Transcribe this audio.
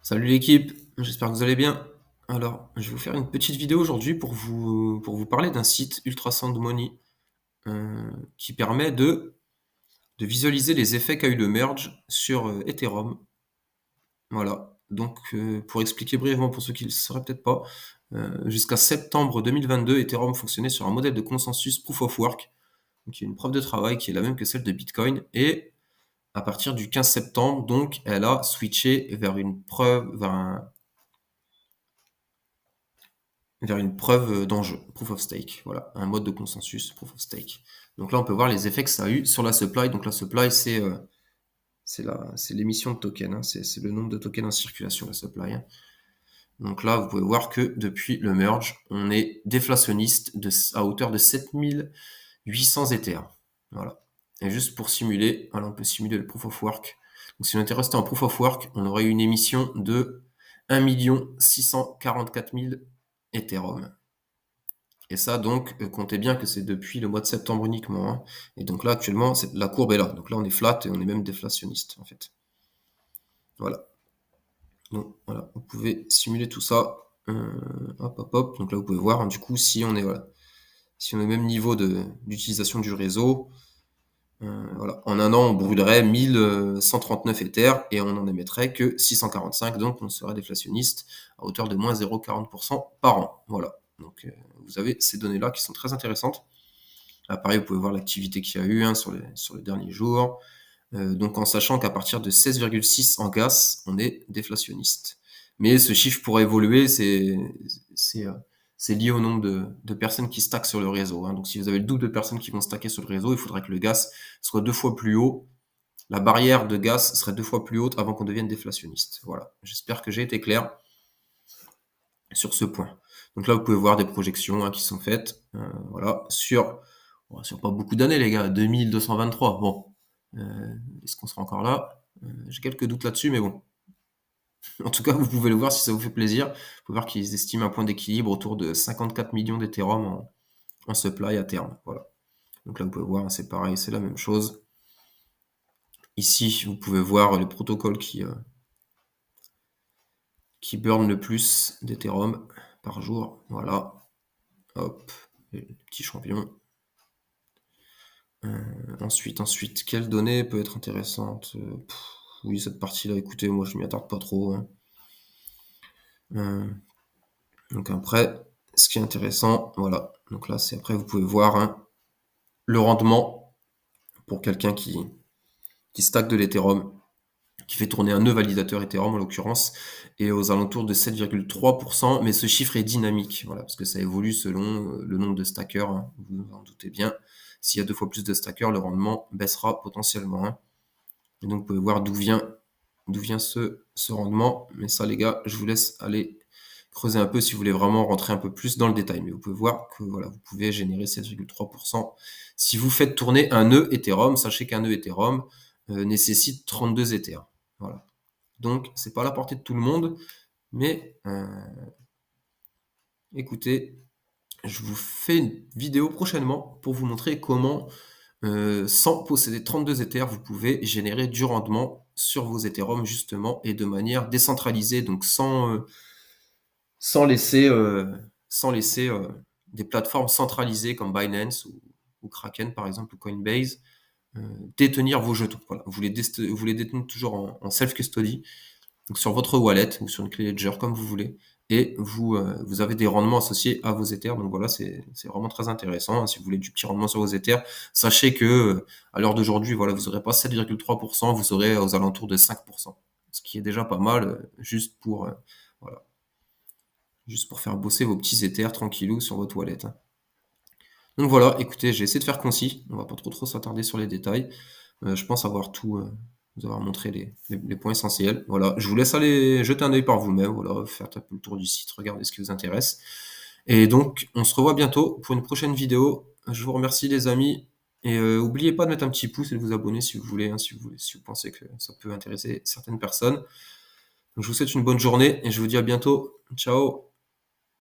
Salut l'équipe, j'espère que vous allez bien. Alors, je vais vous faire une petite vidéo aujourd'hui pour vous parler d'un site Ultrasound Money qui permet de visualiser les effets qu'a eu le merge sur Ethereum. Voilà. Donc, pour expliquer brièvement pour ceux qui ne le sauraient peut-être pas, jusqu'à septembre 2022, Ethereum fonctionnait sur un modèle de consensus Proof of Work, donc il y a une preuve de travail qui est la même que celle de Bitcoin, et à partir du 15 septembre, donc, elle a switché vers une preuve, vers une preuve d'enjeu, proof of stake, voilà, un mode de consensus, proof of stake. Donc là, on peut voir les effets que ça a eu sur la supply. Donc la supply, c'est l'émission de tokens, hein, c'est le nombre de tokens en circulation, la supply, hein. Donc là, vous pouvez voir que depuis le merge, on est déflationniste à hauteur de 7800 Ethers. Voilà. Et juste pour simuler, voilà, on peut simuler le proof of work. Donc si on était resté en proof of work, on aurait eu une émission de 1 644 000 Ethereum. Et ça, donc, comptez bien que c'est depuis le mois de septembre uniquement, hein. Et donc là, actuellement, la courbe est là. Donc là, on est flat et on est même déflationniste, en fait. Voilà. Donc voilà, vous pouvez simuler tout ça. Hop, hop, hop. Donc là, vous pouvez voir, hein, du coup, si on est, voilà, si on est au même niveau d'utilisation du réseau, voilà, en un an, on brûlerait 1139 Ethers et on n'en émettrait que 645, donc on serait déflationniste à hauteur de moins 0,40% par an. Voilà. Donc vous avez ces données-là qui sont très intéressantes. Là, pareil, vous pouvez voir l'activité qu'il y a eu, hein, sur les derniers jours. Donc en sachant qu'à partir de 16,6 en gas, on est déflationniste. Mais ce chiffre pourrait évoluer, c'est, euh, c'est lié au nombre de personnes qui stackent sur le réseau, hein. Donc si vous avez le double de personnes qui vont stacker sur le réseau, il faudrait que le gas soit 2 fois plus haut. La barrière de gas serait 2 fois plus haute avant qu'on devienne déflationniste. Voilà. J'espère que j'ai été clair sur ce point. Donc là, vous pouvez voir des projections, hein, qui sont faites, voilà, sur pas beaucoup d'années, les gars, 2223. Bon, est-ce qu'on sera encore là? J'ai quelques doutes là-dessus, mais bon. En tout cas, vous pouvez le voir si ça vous fait plaisir. Vous pouvez voir qu'ils estiment un point d'équilibre autour de 54 millions d'Ethereum en supply à terme. Voilà. Donc là, vous pouvez voir, hein, c'est pareil, c'est la même chose. Ici, vous pouvez voir le protocole qui burn le plus d'Ethereum par jour. Voilà. Hop, les petits champions. Ensuite, quelle donnée peut être intéressante? Oui, cette partie-là, écoutez, moi je m'y attarde pas trop, hein. Donc après, ce qui est intéressant, voilà. Donc là, c'est après, vous pouvez voir, hein, le rendement pour quelqu'un qui stack de l'Ethereum, qui fait tourner un nœud validateur Ethereum en l'occurrence, et aux alentours de 7,3%, mais ce chiffre est dynamique, voilà, parce que ça évolue selon le nombre de stackers, hein, vous vous en doutez bien. S'il y a 2 fois plus de stackers, le rendement baissera potentiellement, hein. Et donc, vous pouvez voir d'où vient ce rendement. Mais ça, les gars, je vous laisse aller creuser un peu si vous voulez vraiment rentrer un peu plus dans le détail. Mais vous pouvez voir que voilà, vous pouvez générer 7,3%. Si vous faites tourner un nœud Ethereum, sachez qu'un nœud Ethereum nécessite 32 Ethers. Voilà. Donc, c'est pas à la portée de tout le monde, mais écoutez, je vous fais une vidéo prochainement pour vous montrer comment, sans posséder 32 Ethers, vous pouvez générer du rendement sur vos Ethereum justement et de manière décentralisée, donc sans laisser, des plateformes centralisées comme Binance ou Kraken par exemple ou Coinbase détenir vos jetons. Voilà. Vous les détenez toujours en self-custody, donc sur votre wallet ou sur une clé Ledger comme vous voulez, et vous avez des rendements associés à vos Ethers. Donc voilà, c'est vraiment très intéressant, hein. Si vous voulez du petit rendement sur vos Ethers, sachez que à l'heure d'aujourd'hui, voilà, vous n'aurez pas 7,3%, vous aurez aux alentours de 5%, ce qui est déjà pas mal, voilà, juste pour faire bosser vos petits Ethers tranquillou sur votre wallet, hein. Donc voilà, écoutez, j'ai essayé de faire concis, on va pas trop s'attarder sur les détails. Je pense avoir vous avoir montré les points essentiels. Voilà, je vous laisse aller jeter un œil par vous-même, voilà, faire un peu le tour du site, regarder ce qui vous intéresse. Et donc, on se revoit bientôt pour une prochaine vidéo. Je vous remercie les amis. Et n'oubliez pas de mettre un petit pouce et de vous abonner si vous voulez, hein, si vous pensez que ça peut intéresser certaines personnes. Donc, je vous souhaite une bonne journée et je vous dis à bientôt. Ciao!